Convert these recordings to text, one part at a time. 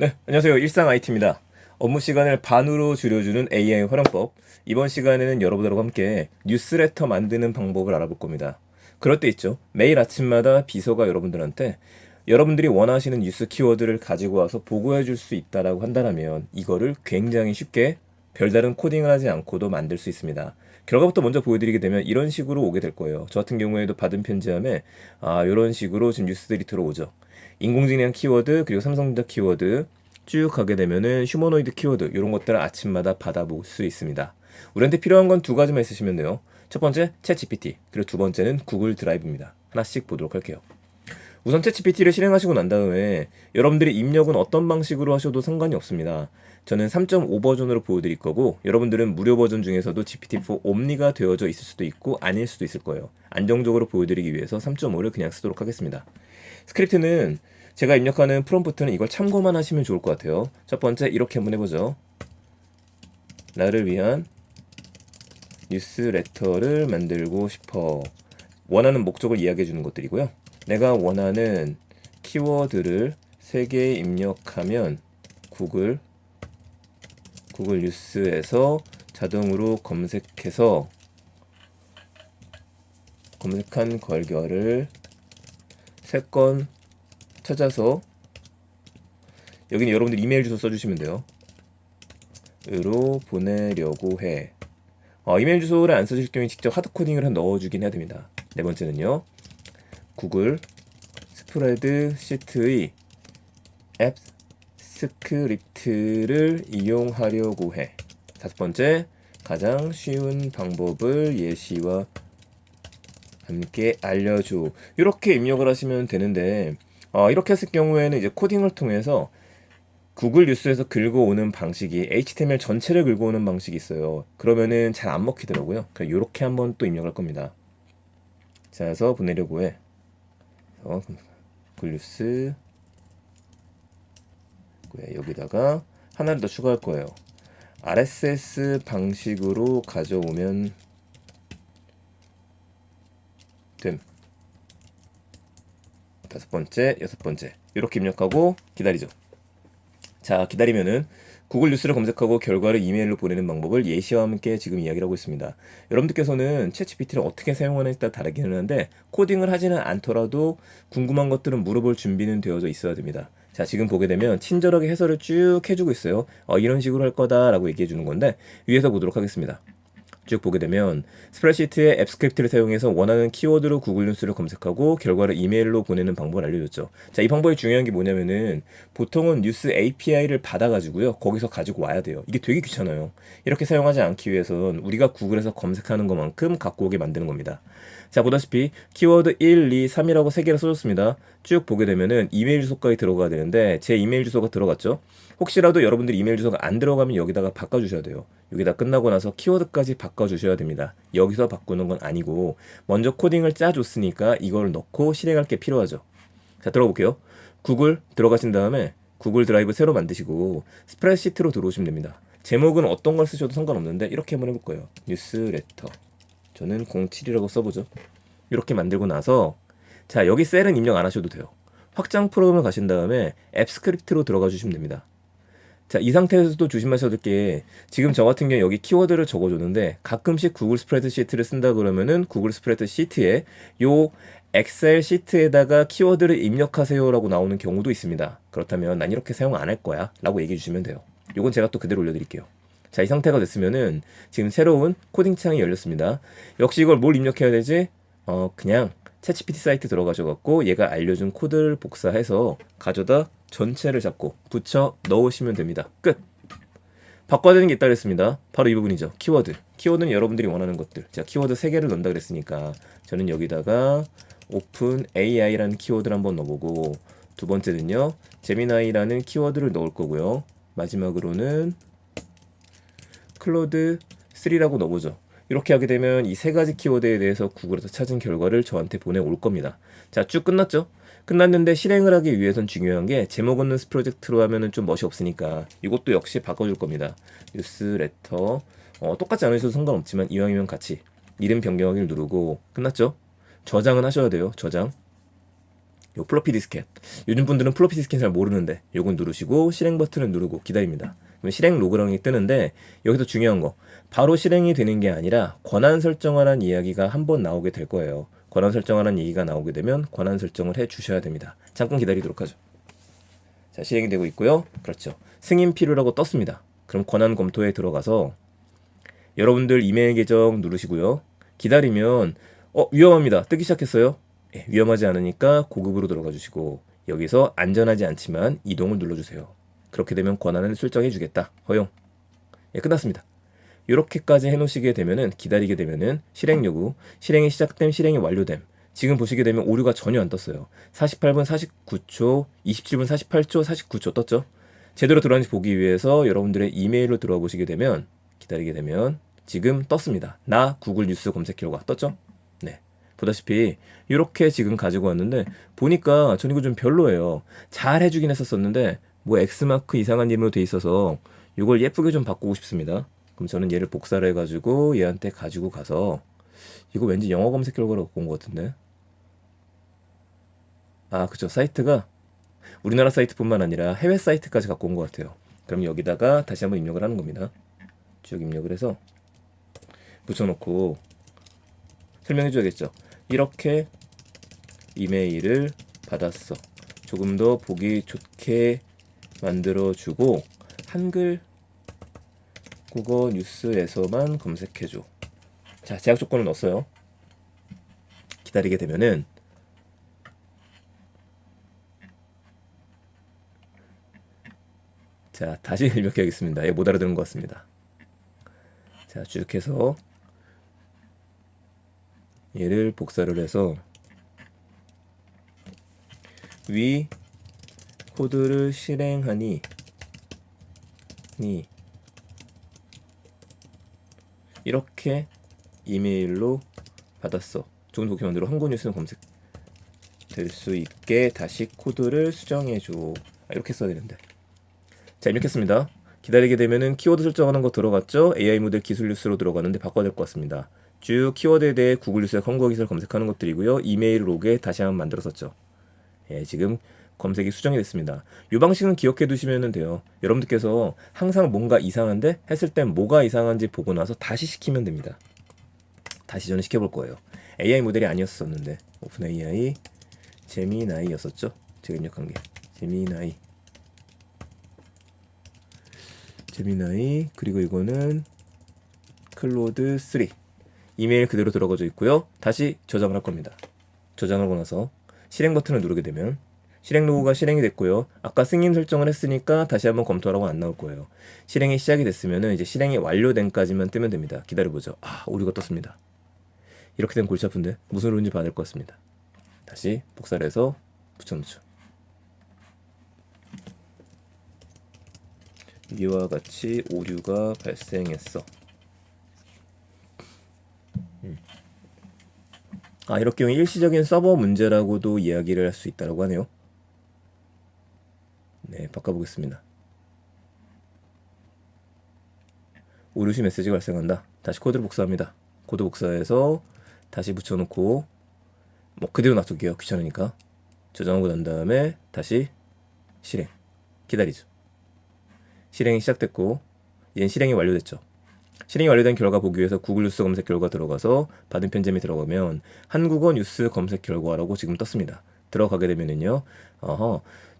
네, 안녕하세요. 일상 IT입니다. 업무 시간을 반으로 줄여주는 AI 활용법. 이번 시간에는 여러분들과 함께 뉴스레터 만드는 방법을 알아볼 겁니다. 그럴 때 있죠. 매일 아침마다 비서가 여러분들한테 여러분들이 원하시는 뉴스 키워드를 가지고 와서 보고해 줄 수 있다라고 한다면 이거를 굉장히 쉽게 별다른 코딩을 하지 않고도 만들 수 있습니다. 결과부터 먼저 보여드리게 되면 이런 식으로 오게 될 거예요. 저 같은 경우에도 받은 편지함에 이런 식으로 지금 뉴스들이 들어오죠. 인공지능 키워드 그리고 삼성전자 키워드 쭉 가게 되면은 휴머노이드 키워드 이런 것들을 아침마다 받아볼 수 있습니다. 우리한테 필요한 건 두 가지만 있으시면 돼요. 첫 번째 챗 GPT 그리고 두 번째는 구글 드라이브입니다. 하나씩 보도록 할게요. 우선 챗 GPT를 실행하시고 난 다음에 여러분들이 입력은 어떤 방식으로 하셔도 상관이 없습니다. 저는 3.5 버전으로 보여드릴 거고 여러분들은 무료 버전 중에서도 GPT-4 옴니가 되어져 있을 수도 있고 아닐 수도 있을 거예요. 안정적으로 보여드리기 위해서 3.5를 그냥 쓰도록 하겠습니다. 스크립트는 제가 입력하는 프롬프트는 이걸 참고만 하시면 좋을 것 같아요. 첫 번째 이렇게 한번 해보죠. 나를 위한 뉴스레터를 만들고 싶어. 원하는 목적을 이야기해 주는 것들이고요. 내가 원하는 키워드를 3개 입력하면 구글 뉴스에서 자동으로 검색해서 검색한 결과를 3건 찾아서 여기는 여러분들 이메일 주소 써주시면 돼요. 으로 보내려고 해. 이메일 주소를 안 써주실 경우에 직접 하드코딩을 넣어주긴 해야 됩니다. 네 번째는요. 구글 스프레드 시트의 앱 스크립트를 이용하려고 해. 다섯 번째, 가장 쉬운 방법을 예시와 함께 알려줘. 이렇게 입력을 하시면 되는데 이렇게 했을 경우에는 이제 코딩을 통해서 구글 뉴스에서 긁어오는 방식이 HTML 전체를 긁어오는 방식이 있어요. 그러면은 잘 안 먹히더라고요. 그래서 이렇게 한번 또 입력할 겁니다. 자, 해서 보내려고 해. 구글 뉴스 여기다가 하나를 더 추가할 거예요. RSS 방식으로 가져오면 됨. 다섯 번째, 여섯 번째 이렇게 입력하고 기다리죠. 자, 기다리면은 구글 뉴스를 검색하고 결과를 이메일로 보내는 방법을 예시와 함께 지금 이야기를 하고 있습니다. 여러분들께서는 챗GPT를 어떻게 사용하느냐에 따라 다르긴 하는데 코딩을 하지는 않더라도 궁금한 것들은 물어볼 준비는 되어져 있어야 됩니다. 자, 지금 보게 되면 친절하게 해설을 쭉 해주고 있어요. 이런 식으로 할 거다라고 얘기해 주는 건데 위에서 보도록 하겠습니다. 쭉 보게 되면 스프레드시트의 앱 스크립트를 사용해서 원하는 키워드로 구글 뉴스를 검색하고 결과를 이메일로 보내는 방법을 알려줬죠. 자, 이 방법이 중요한 게 뭐냐면은 보통은 뉴스 API를 받아가지고요. 거기서 가지고 와야 돼요. 이게 되게 귀찮아요. 이렇게 사용하지 않기 위해서는 우리가 구글에서 검색하는 것만큼 갖고 오게 만드는 겁니다. 자, 보다시피 키워드 1, 2, 3이라고 3개를 써줬습니다. 쭉 보게 되면은 이메일 주소까지 들어가야 되는데 제 이메일 주소가 들어갔죠. 혹시라도 여러분들 이메일 주소가 안 들어가면 여기다가 바꿔주셔야 돼요. 여기다 끝나고 나서 키워드까지 바꿔주셔야 됩니다. 여기서 바꾸는 건 아니고 먼저 코딩을 짜줬으니까 이걸 넣고 실행할 게 필요하죠. 자, 들어볼게요. 구글 들어가신 다음에 구글 드라이브 새로 만드시고 스프레드시트로 들어오시면 됩니다. 제목은 어떤 걸 쓰셔도 상관없는데 이렇게 한번 해볼 거예요. 뉴스레터. 저는 07이라고 써보죠. 이렇게 만들고 나서 자, 여기 셀은 입력 안 하셔도 돼요. 확장 프로그램을 가신 다음에 앱 스크립트로 들어가 주시면 됩니다. 자, 이 상태에서도 조심하셔야 될 게 지금 저 같은 경우 여기 키워드를 적어줬는데 가끔씩 구글 스프레드시트를 쓴다 그러면은 구글 스프레드시트에 요 엑셀 시트에다가 키워드를 입력하세요라고 나오는 경우도 있습니다. 그렇다면 난 이렇게 사용 안 할 거야 라고 얘기해 주시면 돼요. 요건 제가 또 그대로 올려드릴게요. 자, 이 상태가 됐으면은 지금 새로운 코딩 창이 열렸습니다. 역시 이걸 뭘 입력해야 되지? 그냥 챗GPT 사이트 들어가셔갖고 얘가 알려준 코드를 복사해서 가져다 전체를 잡고 붙여 넣으시면 됩니다. 끝! 바꿔야 되는 게 있다 그랬습니다. 바로 이 부분이죠. 키워드. 키워드는 여러분들이 원하는 것들. 자, 키워드 3개를 넣는다 그랬으니까 저는 여기다가 오픈 AI라는 키워드를 한번 넣어보고 두 번째는요. 제미나이라는 키워드를 넣을 거고요. 마지막으로는 클로드 3라고 넣어보죠. 이렇게 하게 되면 이 3가지 키워드에 대해서 구글에서 찾은 결과를 저한테 보내올 겁니다. 자, 쭉 끝났죠? 끝났는데 실행을 하기 위해선 중요한 게 제목 없는 프로젝트로 하면은 좀 멋이 없으니까 이것도 역시 바꿔줄 겁니다. 뉴스레터 똑같지 않으셔도 상관없지만 이왕이면 같이 이름 변경하기를 누르고 끝났죠? 저장은 하셔야 돼요. 저장. 요 플로피 디스켓. 요즘 분들은 플로피 디스켓 잘 모르는데 요건 누르시고 실행 버튼을 누르고 기다립니다. 그러면 실행 로그랑이 뜨는데 여기서 중요한 거 바로 실행이 되는 게 아니라 권한 설정하라는 이야기가 한번 나오게 될 거예요. 권한 설정하라는 얘기가 나오게 되면 권한 설정을 해 주셔야 됩니다. 잠깐 기다리도록 하죠. 자, 실행이 되고 있고요. 그렇죠. 승인 필요라고 떴습니다. 그럼 권한 검토에 들어가서 여러분들 이메일 계정 누르시고요. 기다리면 위험합니다. 뜨기 시작했어요. 예, 위험하지 않으니까 고급으로 들어가 주시고 여기서 안전하지 않지만 이동을 눌러주세요. 그렇게 되면 권한을 설정해 주겠다. 허용. 예, 끝났습니다. 이렇게까지 해놓으시게 되면은 기다리게 되면은 실행 요구, 실행이 시작됨, 실행이 완료됨. 지금 보시게 되면 오류가 전혀 안 떴어요. 48분 49초, 27분 48초, 49초 떴죠. 제대로 들어왔는지 보기 위해서 여러분들의 이메일로 들어와 보시게 되면 기다리게 되면 지금 떴습니다. 나 구글 뉴스 검색 결과 떴죠? 네. 보다시피 이렇게 지금 가지고 왔는데 보니까 전 이거 좀 별로예요. 잘 해주긴 했었었는데 뭐 X마크 이상한 이름으로 돼 있어서 이걸 예쁘게 좀 바꾸고 싶습니다. 그럼 저는 얘를 복사를 해가지고 얘한테 가지고 가서 이거 왠지 영어 검색 결과로 갖고 온 것 같은데 그쵸. 사이트가 우리나라 사이트뿐만 아니라 해외 사이트까지 갖고 온 것 같아요. 그럼 여기다가 다시 한번 입력을 하는 겁니다. 쭉 입력을 해서 붙여놓고 설명해 줘야겠죠. 이렇게 이메일을 받았어. 조금 더 보기 좋게 만들어주고 한글 국어 뉴스에서만 검색해줘. 자, 제약 조건을 넣었어요. 기다리게 되면은 자, 다시 입력해야겠습니다. 못 알아듣는 것 같습니다. 자, 쭉 해서 얘를 복사를 해서 위 코드를 실행하니 이렇게 이메일로 받았어. 조금 더 만들어 한국 뉴스는 검색될 수 있게 다시 코드를 수정해줘. 이렇게 써야 되는데. 자, 입력했습니다. 기다리게 되면은 키워드 설정하는 거 들어갔죠? AI 모델 기술 뉴스로 들어가는데 바꿔야 될 것 같습니다. 쭉 키워드에 대해 구글 뉴스에 한국어 기사를 검색하는 것들이고요. 이메일 로그에 다시 한번 만들었었죠. 예, 지금 검색이 수정이 됐습니다. 이 방식은 기억해 두시면 돼요. 여러분들께서 항상 뭔가 이상한데 했을 땐 뭐가 이상한지 보고 나서 다시 시키면 됩니다. 다시 저는 시켜볼 거예요. AI 모델이 아니었었는데 오픈 AI 제미나이였었죠. 제가 입력한 게 제미나이 그리고 이거는 클로드 3 이메일 그대로 들어가져 있고요. 다시 저장을 할 겁니다. 저장하고 나서 실행 버튼을 누르게 되면 실행 로그가 실행이 됐고요. 아까 승인 설정을 했으니까 다시 한번 검토하라고 안 나올 거예요. 실행이 시작이 됐으면 이제 실행이 완료된까지만 뜨면 됩니다. 기다려보죠. 오류가 떴습니다. 이렇게 되면 골치 아픈데 무슨 오류인지 봐야 될 것 같습니다. 다시 복사를 해서 붙여놓죠. 이와 같이 오류가 발생했어. 이렇게 일시적인 서버 문제라고도 이야기를 할 수 있다고 하네요. 네, 바꿔보겠습니다. 오류시 메시지가 발생한다. 다시 코드를 복사합니다. 코드 복사해서 다시 붙여놓고 그대로 놔둘게요. 귀찮으니까. 저장하고 난 다음에 다시 실행. 기다리죠. 실행이 시작됐고 얘는 실행이 완료됐죠. 실행이 완료된 결과 보기 위해서 구글 뉴스 검색 결과 들어가서 받은 편집에 들어가면 한국어 뉴스 검색 결과라고 지금 떴습니다. 들어가게 되면은요.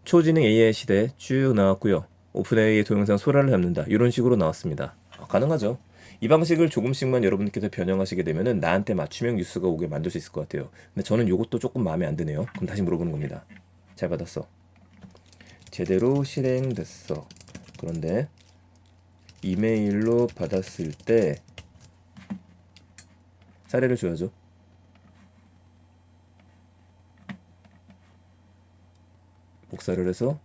초지능 AI 시대 쭉 나왔고요. 오픈 AI의 동영상 소라를 잡는다. 이런 식으로 나왔습니다. 가능하죠. 이 방식을 조금씩만 여러분께서 변형하시게 되면은 나한테 맞춤형 뉴스가 오게 만들 수 있을 것 같아요. 근데 저는 이것도 조금 마음에 안 드네요. 그럼 다시 물어보는 겁니다. 잘 받았어. 제대로 실행됐어. 그런데 이메일로 받았을 때 사례를 줘야죠. 복사를 해서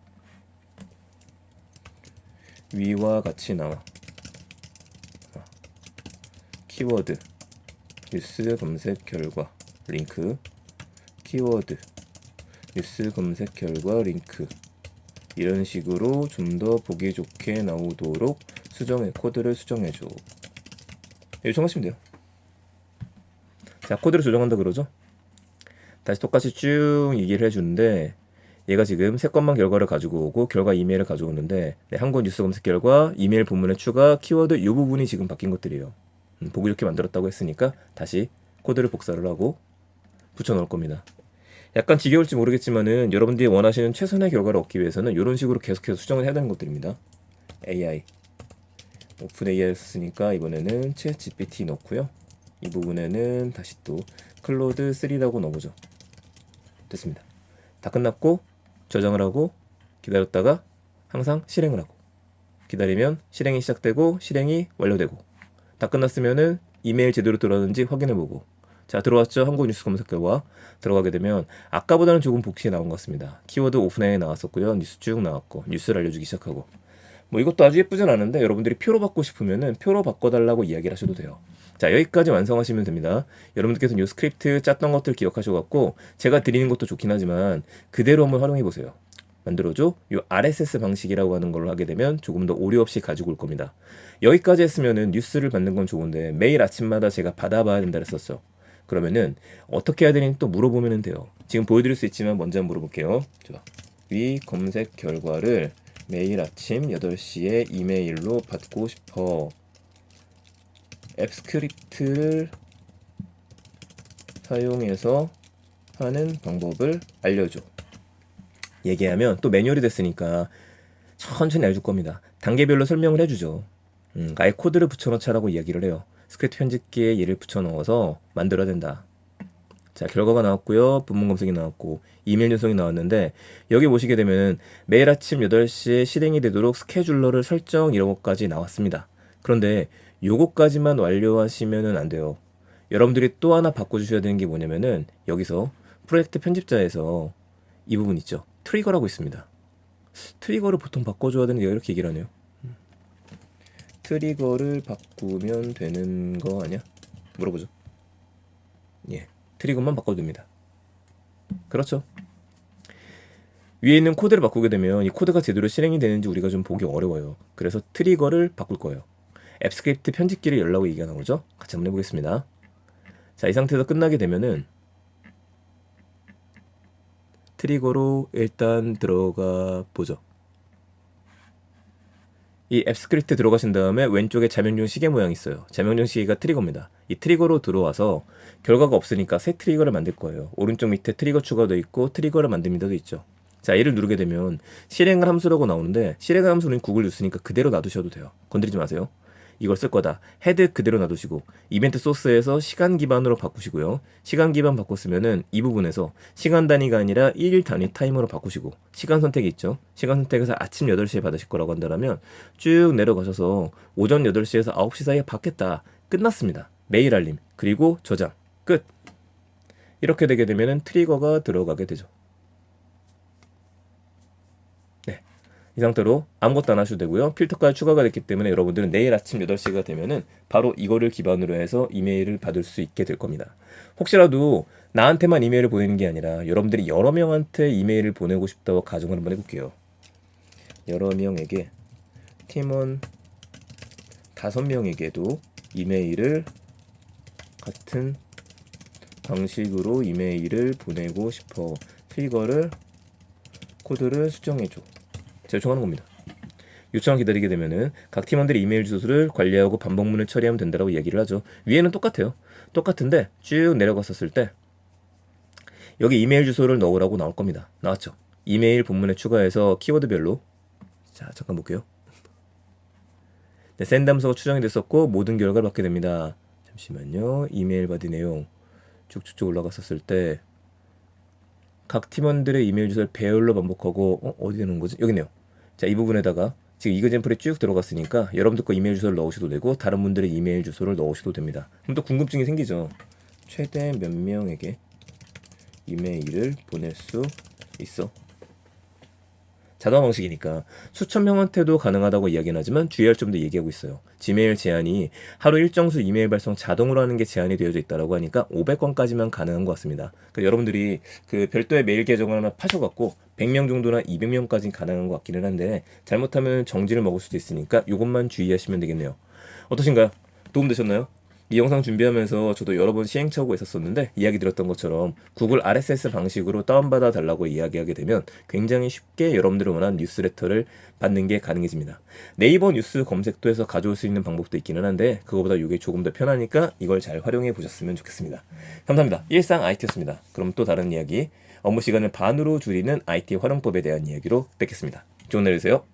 위와 같이 나와. 키워드 뉴스 검색 결과 링크 키워드 뉴스 검색 결과 링크 이런 식으로 좀 더 보기 좋게 나오도록 코드를 수정해줘. 요청하시면 돼요. 자, 코드를 조정한다 그러죠. 다시 똑같이 쭉 얘기를 해주는데 얘가 지금 세 건만 결과를 가지고 오고 결과 이메일을 가져오는데 네, 한국 뉴스 검색 결과 이메일 본문의 추가 키워드 이 부분이 지금 바뀐 것들이에요. 보기 좋게 만들었다고 했으니까 다시 코드를 복사를 하고 붙여 넣을 겁니다. 약간 지겨울지 모르겠지만은 여러분들이 원하시는 최선의 결과를 얻기 위해서는 이런 식으로 계속해서 수정을 해야 되는 것들입니다. AI 오픈 AI를 썼으니까 이번에는 챗 GPT 넣고요. 이 부분에는 다시 또 클로드 3라고 넣어보죠. 됐습니다. 다 끝났고 저장을 하고 기다렸다가 항상 실행을 하고 기다리면 실행이 시작되고 실행이 완료되고 다 끝났으면은 이메일 제대로 들어왔는지 확인해보고 자 들어왔죠. 한국 뉴스 검색 결과 들어가게 되면 아까보다는 조금 복시에 나온 것 같습니다. 키워드 오프라인에 나왔었고요. 뉴스 쭉 나왔고 뉴스를 알려주기 시작하고 뭐 이것도 아주 예쁘진 않은데 여러분들이 표로 받고 싶으면은 표로 바꿔달라고 이야기를 하셔도 돼요. 자 여기까지 완성하시면 됩니다. 여러분들께서는 이 스크립트 짰던 것들 기억하셔갖고 제가 드리는 것도 좋긴 하지만 그대로 한번 활용해 보세요. 만들어줘 이 RSS 방식이라고 하는 걸로 하게 되면 조금 더 오류 없이 가지고 올 겁니다. 여기까지 했으면은 뉴스를 받는 건 좋은데 매일 아침마다 제가 받아봐야 된다 했었죠. 그러면은 어떻게 해야 되는지 또 물어보면 돼요. 지금 보여드릴 수 있지만 먼저 한번 물어볼게요. 자, 위 검색 결과를 매일 아침 8시에 이메일로 받고 싶어. 앱 스크립트를 사용해서 하는 방법을 알려줘. 얘기하면 또 매뉴얼이 됐으니까 천천히 알려줄 겁니다. 단계별로 설명을 해주죠. 아예 코드를 붙여넣자라고 이야기를 해요. 스크립트 편집기에 얘를 붙여넣어서 만들어야 된다. 자 결과가 나왔고요. 본문 검색이 나왔고 이메일 전송이 나왔는데 여기 보시게 되면 매일 아침 8시에 실행이 되도록 스케줄러를 설정 이런 것까지 나왔습니다. 그런데 요거까지만 완료하시면 안 돼요. 여러분들이 또 하나 바꿔주셔야 되는 게 뭐냐면은 여기서 프로젝트 편집자에서 이 부분 있죠. 트리거라고 있습니다. 트리거를 보통 바꿔줘야 되는데 이렇게 얘기를 하네요. 트리거를 바꾸면 되는 거 아니야? 물어보죠. 예, 트리거만 바꿔도 됩니다. 그렇죠. 위에 있는 코드를 바꾸게 되면 이 코드가 제대로 실행이 되는지 우리가 좀 보기 어려워요. 그래서 트리거를 바꿀 거예요. 앱 스크립트 편집기를 열라고 얘기가 나오죠. 같이 한번 해보겠습니다. 자, 이 상태에서 끝나게 되면은 트리거로 일단 들어가 보죠. 이 앱 스크립트 들어가신 다음에 왼쪽에 자명종 시계 모양이 있어요. 자명종 시계가 트리거입니다. 이 트리거로 들어와서 결과가 없으니까 새 트리거를 만들 거예요. 오른쪽 밑에 트리거 추가도 있고 트리거를 만듭니다도 있죠. 자, 얘를 누르게 되면 실행을 함수라고 나오는데 실행을 함수는 구글 뉴스니까 그대로 놔두셔도 돼요. 건드리지 마세요. 이걸 쓸 거다. 헤드 그대로 놔두시고 이벤트 소스에서 시간 기반으로 바꾸시고요. 시간 기반 바꿨으면은 이 부분에서 시간 단위가 아니라 1일 단위 타이머로 바꾸시고 시간 선택이 있죠. 시간 선택에서 아침 8시에 받으실 거라고 한다면 쭉 내려가셔서 오전 8시에서 9시 사이에 받겠다. 끝났습니다. 메일 알림 그리고 저장 끝. 이렇게 되게 되면은 트리거가 들어가게 되죠. 이 상태로 아무것도 안 하셔도 되고요. 필터까지 추가가 됐기 때문에 여러분들은 내일 아침 8시가 되면은 바로 이거를 기반으로 해서 이메일을 받을 수 있게 될 겁니다. 혹시라도 나한테만 이메일을 보내는 게 아니라 여러분들이 여러 명한테 이메일을 보내고 싶다고 가정을 한번 해볼게요. 여러 명에게 팀원 5명에게도 이메일을 같은 방식으로 이메일을 보내고 싶어. 트리거를 코드를 수정해줘. 제가 요청하는 겁니다. 요청을 기다리게 되면은 각 팀원들의 이메일 주소를 관리하고 반복문을 처리하면 된다라고 얘기를 하죠. 위에는 똑같아요. 똑같은데 쭉 내려갔었을 때 여기 이메일 주소를 넣으라고 나올 겁니다. 나왔죠? 이메일 본문에 추가해서 키워드별로 자 잠깐 볼게요. 네, 샌드 함수가 추정이 됐었고 모든 결과를 받게 됩니다. 잠시만요. 이메일 받은 내용 쭉쭉쭉 올라갔었을 때 각 팀원들의 이메일 주소를 배열로 반복하고 어디에 놓은 거지? 여기 있네요. 자, 이 부분에다가 지금 이그젠플에 쭉 들어갔으니까 여러분들 거 이메일 주소를 넣으셔도 되고 다른 분들의 이메일 주소를 넣으셔도 됩니다. 그럼 또 궁금증이 생기죠. 최대 몇 명에게 이메일을 보낼 수 있어? 자동화 방식이니까 수천 명한테도 가능하다고 이야기는 하지만 주의할 점도 얘기하고 있어요. 지메일 제한이 하루 일정 수 이메일 발송 자동으로 하는 게 제한이 되어져 있다고 하니까 500건까지만 가능한 것 같습니다. 그래서 여러분들이 그 별도의 메일 계정을 하나 파셔갖고 100명 정도나 200명까지 가능한 것 같기는 한데 잘못하면 정지를 먹을 수도 있으니까 이것만 주의하시면 되겠네요. 어떠신가요? 도움되셨나요? 이 영상 준비하면서 저도 여러 번 시행착오가 있었었는데 이야기 드렸던 것처럼 구글 RSS 방식으로 다운받아 달라고 이야기하게 되면 굉장히 쉽게 여러분들이 원하는 뉴스레터를 받는 게 가능해집니다. 네이버 뉴스 검색도 해서 가져올 수 있는 방법도 있기는 한데 그거보다 이게 조금 더 편하니까 이걸 잘 활용해 보셨으면 좋겠습니다. 감사합니다. 일상 IT였습니다. 그럼 또 다른 이야기, 업무 시간을 반으로 줄이는 IT 활용법에 대한 이야기로 뵙겠습니다. 좋은 날 되세요.